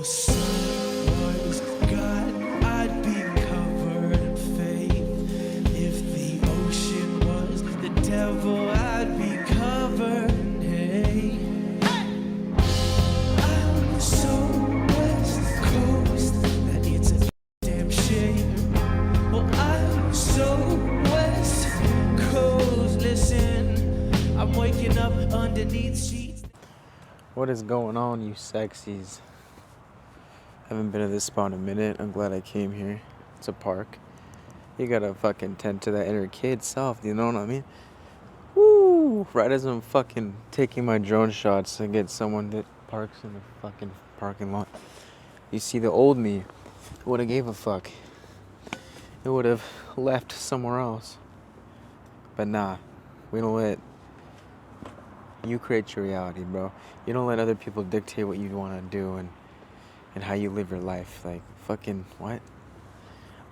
sun was God, I'd be covered in faith. If the ocean was the devil, I'd be covered in hate. I'm so West Coast that it's a damn shame. Well, I'm so West Coast. Listen, I'm waking up underneath sheets. What is going on, you sexies? Haven't been to this spot in a minute. I'm glad I came here. It's a park. You gotta fucking tend to that inner kid self, you know what I mean? Woo! Right as I'm fucking taking my drone shots to get someone that parks in the fucking parking lot. You see, the old me would have gave a fuck. It would have left somewhere else. But nah, we don't let... You create your reality, bro. You don't let other people dictate what you want to do and how you live your life. Like, fucking, what?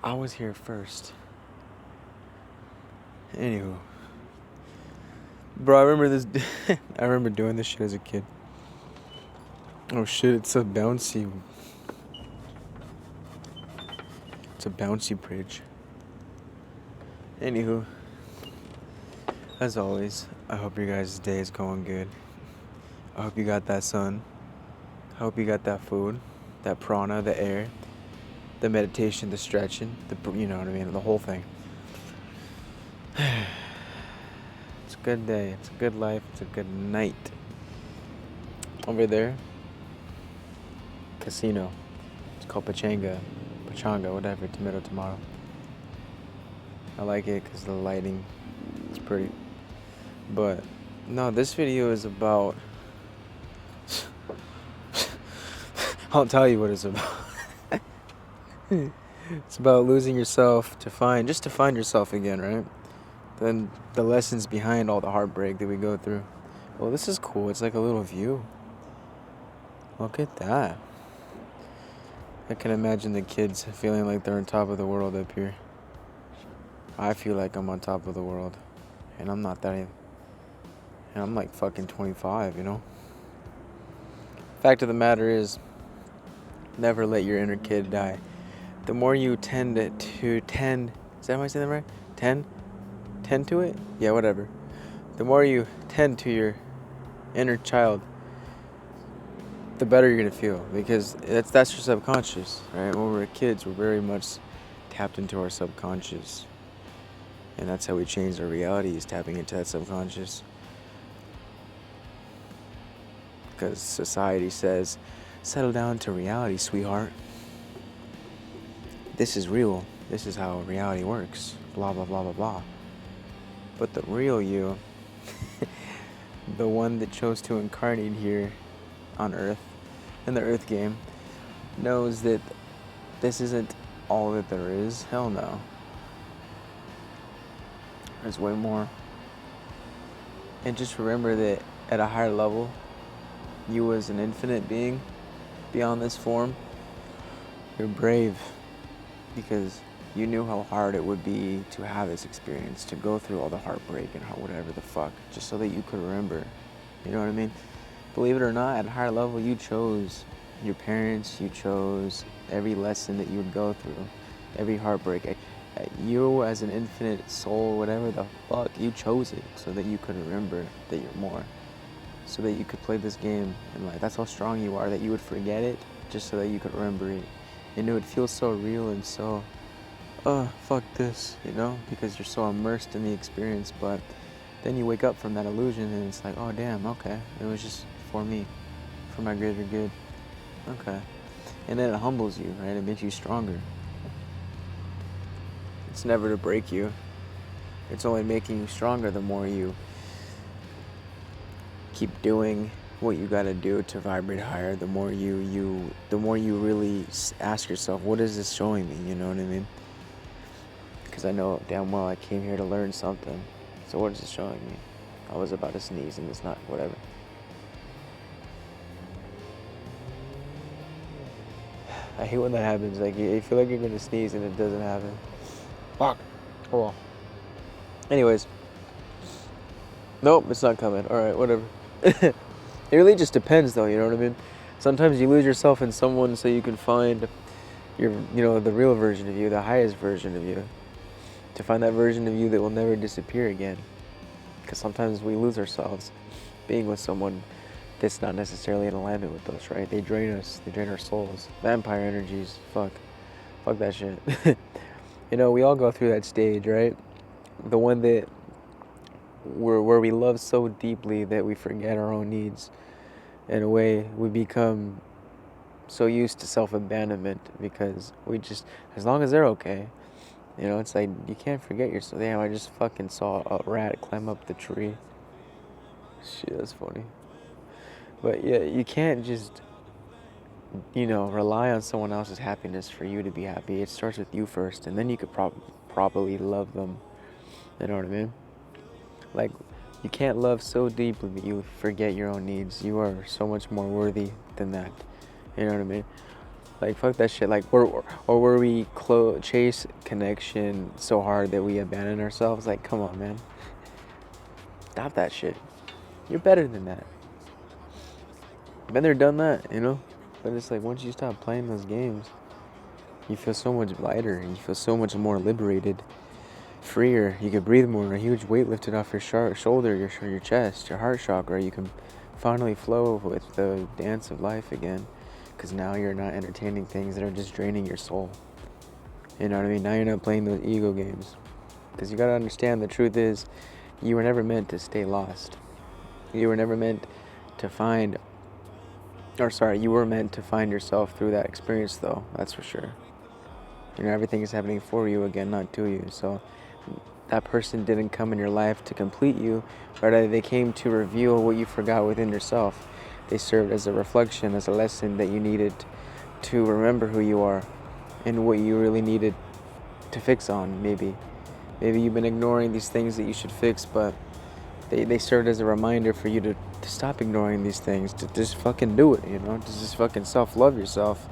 I was here first. Anywho. Bro, I remember this... I remember doing this shit as a kid. Oh shit, it's a bouncy... It's a bouncy bridge. Anywho. As always, I hope your guys' day is going good. I hope you got that sun. I hope you got that food, that prana, the air, the meditation, the stretching, you know what I mean, the whole thing. It's a good day. It's a good life. It's a good night. Over there, casino. It's called Pachanga, whatever, tomato. I like it because the lighting, it's pretty. But no, this video is about... I'll tell you what it's about. It's about losing yourself to find yourself again, right? Then the lessons behind all the heartbreak that we go through. Well, this is cool. It's like a little view. Look at that. I can imagine the kids feeling like they're on top of the world up here. I feel like I'm on top of the world. And I'm not that even. And I'm like fucking 25, you know? Fact of the matter is, never let your inner kid die. The more you tend, is that how I say that right? Tend to it? Yeah, whatever. The more you tend to your inner child, the better you're gonna feel. Because that's your subconscious, right? When we're kids, we're very much tapped into our subconscious. And that's how we change our reality, is tapping into that subconscious. Because society says, settle down to reality, sweetheart. This is real. This is how reality works. Blah, blah, blah, blah, blah. But the real you, the one that chose to incarnate here on Earth, in the Earth game, knows that this isn't all that there is. Hell no. There's way more. And just remember that at a higher level, you as an infinite being beyond this form, you're brave because you knew how hard it would be to have this experience, to go through all the heartbreak and whatever the fuck, just so that you could remember. You know what I mean? Believe it or not, at a higher level, you chose your parents, you chose every lesson that you would go through, every heartbreak. You as an infinite soul, whatever the fuck, you chose it so that you could remember that you're more. So that you could play this game and like that's how strong you are, that you would forget it just so that you could remember it. And it would feel so real and so, fuck this, you know, because you're so immersed in the experience. But then you wake up from that illusion and it's like, oh damn, okay, it was just for me, for my greater good. Okay. And then it humbles you, right? It makes you stronger. It's never to break you. It's only making you stronger the more you keep doing what you gotta do to vibrate higher. The more you really ask yourself, what is this showing me? You know what I mean? Because I know damn well I came here to learn something. So what is this showing me? I was about to sneeze and it's not, whatever. I hate when that happens. Like you feel like you're gonna sneeze and it doesn't happen. Fuck. Oh well. Anyways. Nope, it's not coming. Alright, whatever. It really just depends though, you know what I mean? Sometimes you lose yourself in someone so you can find the real version of you, the highest version of you. To find that version of you that will never disappear again. Because sometimes we lose ourselves being with someone that's not necessarily in alignment with us, right? They drain us, they drain our souls. Vampire energies, fuck that shit. We all go through that stage, right? The one that where we love so deeply that we forget our own needs. In a way, we become so used to self-abandonment because we just, as long as they're okay, it's like you can't forget yourself. Damn, I just fucking saw a rat climb up the tree. Shit, that's funny. But yeah, you can't just, rely on someone else's happiness for you to be happy. It starts with you first, and then you could properly love them. You know what I mean? Like, you can't love so deeply that you forget your own needs. You are so much more worthy than that. You know what I mean? Like, fuck that shit. Like, where we chase connection so hard that we abandon ourselves. Like, come on, man. Stop that shit. You're better than that. Been there, done that, But it's like, once you stop playing those games, you feel so much lighter. And you feel so much more liberated. Freer. You can breathe more. A huge weight lifted off your shoulder, your chest, your heart chakra. You can finally flow with the dance of life again. Because now you're not entertaining things that are just draining your soul. You know what I mean? Now you're not playing those ego games. Because you gotta understand, the truth is, you were never meant to stay lost. You were never meant to find, you were meant to find yourself through that experience, though. That's for sure. Everything is happening for you again, not to you. So that person didn't come in your life to complete you, rather they came to reveal what you forgot within yourself. They served as a reflection, as a lesson that you needed to remember who you are and what you really needed to fix on, maybe. Maybe you've been ignoring these things that you should fix, but they served as a reminder for you to stop ignoring these things, to just fucking do it, to just fucking self-love yourself.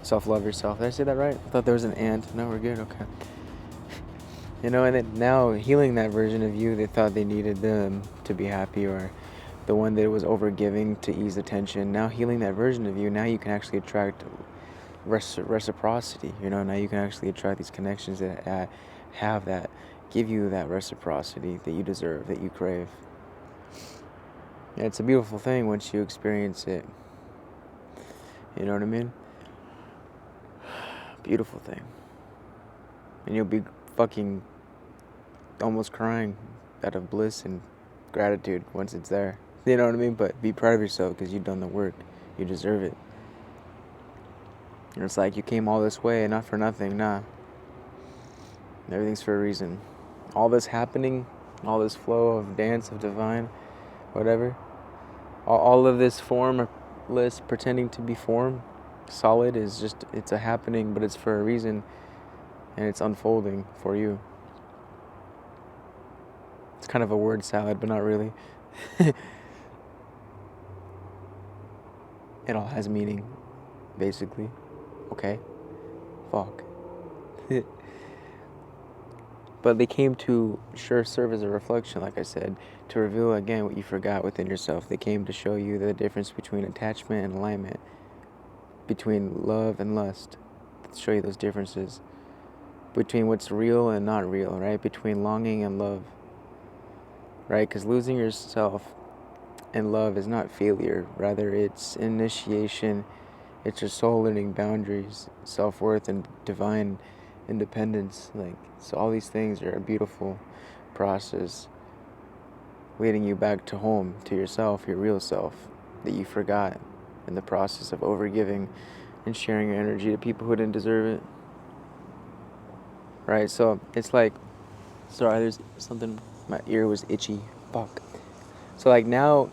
Self-love yourself. Did I say that right? I thought there was an and. No, we're good, okay. And then now healing that version of you that thought they needed them to be happy, or the one that was overgiving to ease the tension. Now healing that version of you, now you can actually attract reciprocity. Now you can actually attract these connections that have that, give you that reciprocity that you deserve, that you crave. And it's a beautiful thing once you experience it. You know what I mean? Beautiful thing. And you'll be fucking almost crying out of bliss and gratitude once it's there. You know what I mean? But be proud of yourself because you've done the work. You deserve it. And it's like you came all this way, not for nothing, nah. Everything's for a reason. All this happening, all this flow of dance, of divine, whatever. All of this formless pretending to be form, solid, is just, it's a happening, but it's for a reason. And it's unfolding for you. It's kind of a word salad, but not really. It all has meaning, basically. Okay? Fuck. But they came to serve as a reflection, like I said, to reveal again what you forgot within yourself. They came to show you the difference between attachment and alignment, between love and lust, to show you those differences, between what's real and not real, right? Between longing and love, right? Because losing yourself in love is not failure, rather it's initiation. It's your soul learning boundaries, self-worth, and divine independence. So all these things are a beautiful process leading you back to home, to yourself, your real self, that you forgot in the process of overgiving and sharing your energy to people who didn't deserve it. Right, so it's like, sorry, there's something, my ear was itchy, fuck. So now,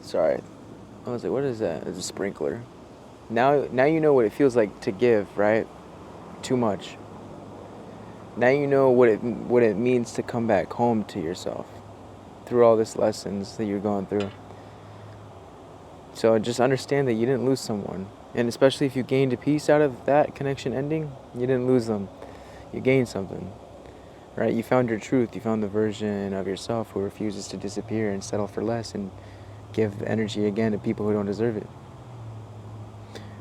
sorry, I was like, what is that? It's a sprinkler. Now you know what it feels like to give, right? Too much. Now you know what it means to come back home to yourself through all these lessons that you're going through. So just understand that you didn't lose someone. And especially if you gained a piece out of that connection ending, you didn't lose them. You gained something, right? You found your truth. You found the version of yourself who refuses to disappear and settle for less and give energy again to people who don't deserve it.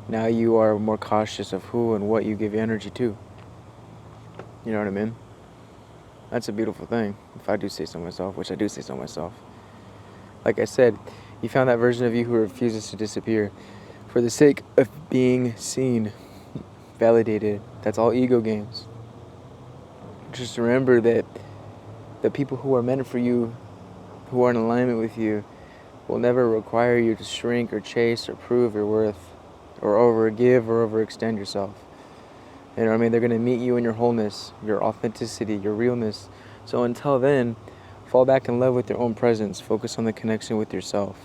Now you are more cautious of who and what you give energy to. You know what I mean? That's a beautiful thing, if I do say so myself, which I do say so myself. Like I said, you found that version of you who refuses to disappear for the sake of being seen, validated. That's all ego games. Just remember that the people who are meant for you, who are in alignment with you, will never require you to shrink or chase or prove your worth or overgive or overextend yourself. You know what I mean? They're going to meet you in your wholeness, your authenticity, your realness. So until then, fall back in love with your own presence. Focus on the connection with yourself.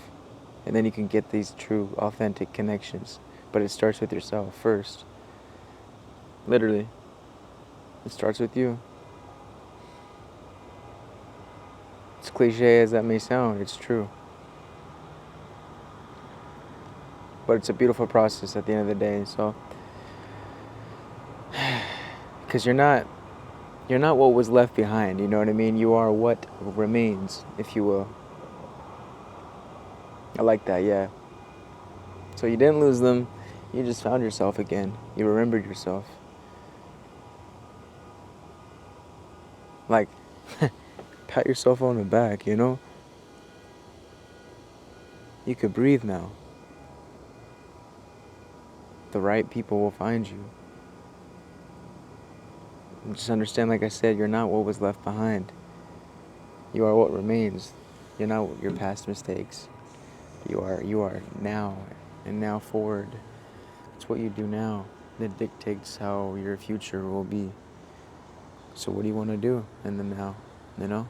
And then you can get these true, authentic connections. But it starts with yourself first. Literally. It starts with you. As cliche as that may sound, it's true. But it's a beautiful process at the end of the day. So, because you're not what was left behind, you know what I mean? You are what remains, if you will. I like that, yeah. So you didn't lose them, you just found yourself again. You remembered yourself. Like, pat yourself on the back, you know? You could breathe now. The right people will find you. And just understand, like I said, you're not what was left behind. You are what remains. You're not your past mistakes. You are now, and now forward. It's what you do now that dictates how your future will be. So what do you want to do in the now, you know?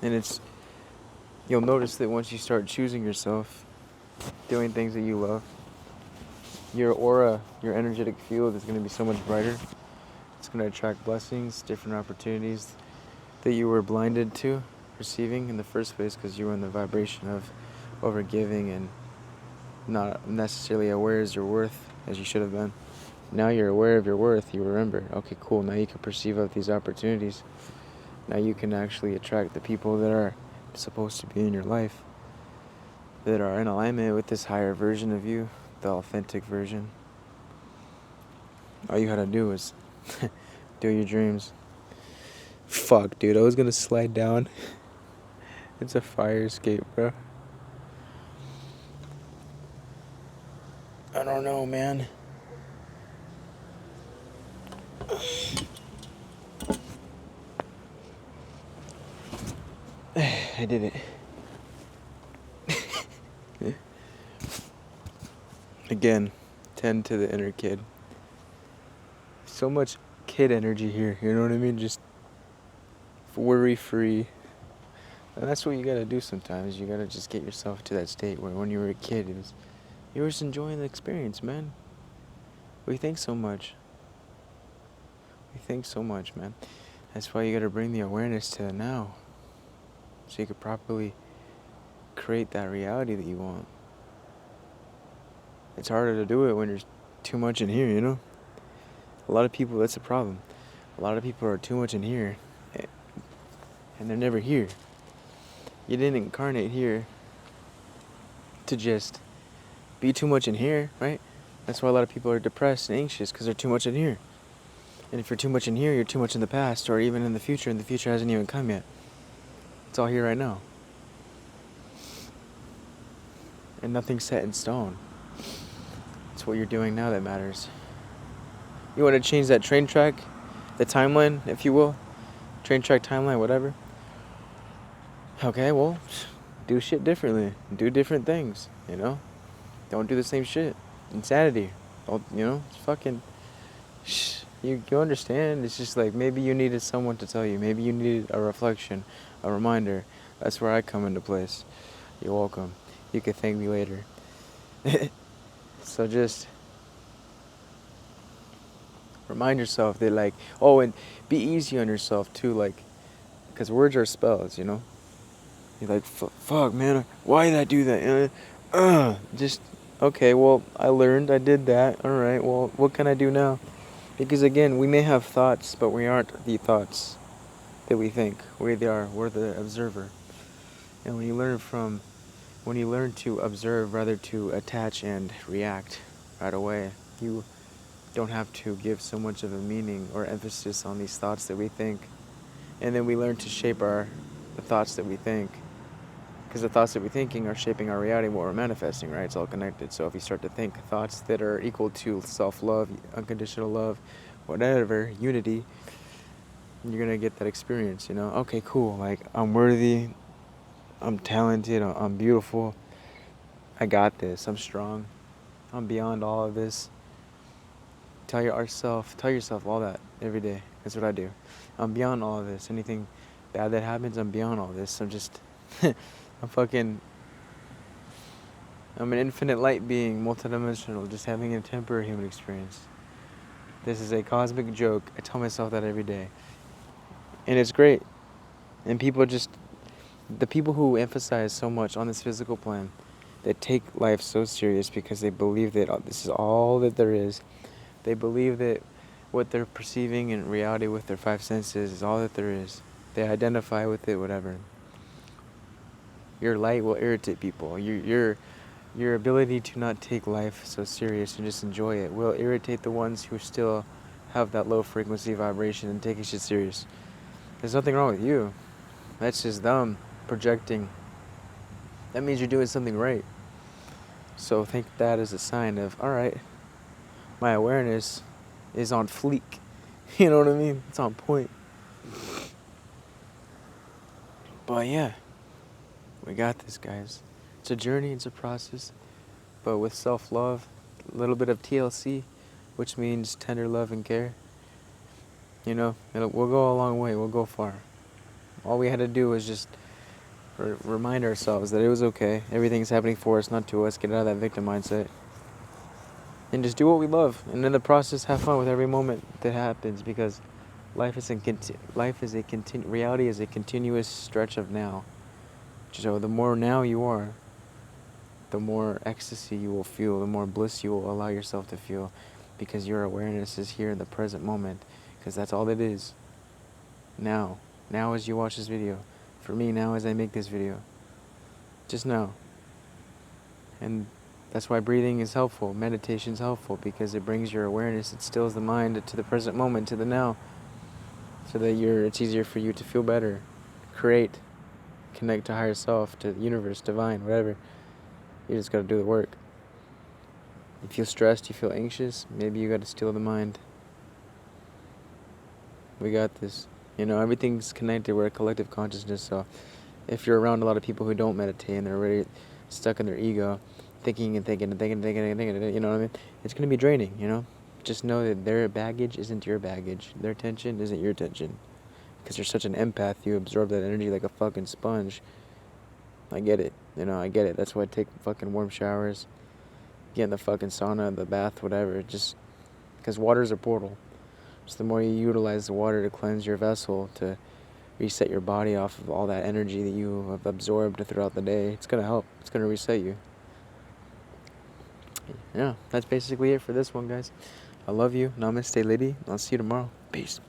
And you'll notice that once you start choosing yourself, doing things that you love, your aura, your energetic field is going to be so much brighter. It's going to attract blessings, different opportunities that you were blinded to receiving in the first place because you were in the vibration of overgiving and not necessarily aware of your worth as you should have been. Now you're aware of your worth. You remember, okay, cool. Now you can perceive of these opportunities. Now you can actually attract the people that are supposed to be in your life, that are in alignment with this higher version of you, the authentic version. All you gotta do is do your dreams. Fuck, dude, I was gonna slide down. It's a fire escape, bro. I don't know, man. I did it. Again, tend to the inner kid. So much kid energy here, you know what I mean? Just worry-free. And that's what you gotta do sometimes. You gotta just get yourself to that state where when you were a kid, you were just enjoying the experience, man. We think so much. We think so much, man. That's why you gotta bring the awareness to the now, so you could properly create that reality that you want. It's harder to do it when there's too much in here, you know? A lot of people, that's a problem. A lot of people are too much in here, and they're never here. You didn't incarnate here to just be too much in here, right? That's why a lot of people are depressed and anxious, because they're too much in here. And if you're too much in here, you're too much in the past, or even in the future, and the future hasn't even come yet. It's all here right now. And nothing's set in stone. It's what you're doing now that matters. You want to change that train track, the timeline, if you will, train track timeline, whatever. Okay, well, do shit differently. Do different things, you know? Don't do the same shit. Insanity. You know, it's fucking... You understand? It's just like maybe you needed someone to tell you. Maybe you needed a reflection, a reminder. That's where I come into place. You're welcome. You can thank me later. So just remind yourself that, like, oh, and be easy on yourself too, like, because words are spells, you know? You're like, fuck, man, why did I do that? Just, okay, well, I learned, I did that, alright, well, what can I do now? Because again, we may have thoughts, but we aren't the thoughts. that we think. We're the observer. And when you learn to observe rather to attach and react right away, you don't have to give so much of a meaning or emphasis on these thoughts that we think. And then we learn to shape the thoughts that we think. Because the thoughts that we're thinking are shaping our reality, what we're manifesting, right? It's all connected. So if you start to think thoughts that are equal to self-love, unconditional love, whatever, unity, you're going to get that experience, Okay, cool. Like, I'm worthy. I'm talented. I'm beautiful. I got this. I'm strong. I'm beyond all of this. Tell yourself all that every day. That's what I do. I'm beyond all of this. Anything bad that happens, I'm beyond all this. I'm just, I'm an infinite light being, multidimensional, just having a temporary human experience. This is a cosmic joke. I tell myself that every day. And it's great. And the people who emphasize so much on this physical plane, that take life so serious because they believe that this is all that there is. They believe that what they're perceiving in reality with their five senses is all that there is. They identify with it, whatever. Your light will irritate people. Your ability to not take life so serious and just enjoy it will irritate the ones who still have that low frequency vibration and taking shit serious. There's nothing wrong with you. That's just them projecting. That means you're doing something right. So think that as a sign of, all right, my awareness is on fleek. You know what I mean? It's on point. But yeah, we got this, guys. It's a journey, it's a process. But with self-love, a little bit of TLC, which means tender love and care, we'll go a long way, we'll go far. All we had to do was just remind ourselves that it was okay. Everything's happening for us, not to us. Get out of that victim mindset. And just do what we love. And in the process, have fun with every moment that happens, because reality is a continuous stretch of now. So the more now you are, the more ecstasy you will feel, the more bliss you will allow yourself to feel, because your awareness is here in the present moment, because that's all it is. Now as you watch this video. For me, now as I make this video. Just now. And that's why breathing is helpful. Meditation is helpful, because it brings your awareness, it stills the mind to the present moment, to the now, so that it's easier for you to feel better, create, connect to higher self, to the universe, divine, whatever. You just gotta do the work. You feel stressed, you feel anxious, maybe you gotta still the mind. We got this. Everything's connected. We're a collective consciousness, so if you're around a lot of people who don't meditate and they're already stuck in their ego, thinking, you know what I mean? It's going to be draining, Just know that their baggage isn't your baggage. Their tension isn't your tension. Because you're such an empath, you absorb that energy like a fucking sponge. I get it, I get it. That's why I take fucking warm showers, get in the fucking sauna, the bath, whatever, just because water's a portal. So the more you utilize the water to cleanse your vessel, to reset your body off of all that energy that you have absorbed throughout the day, it's going to help. It's going to reset you. Yeah, that's basically it for this one, guys. I love you. Namaste, lady. I'll see you tomorrow. Peace.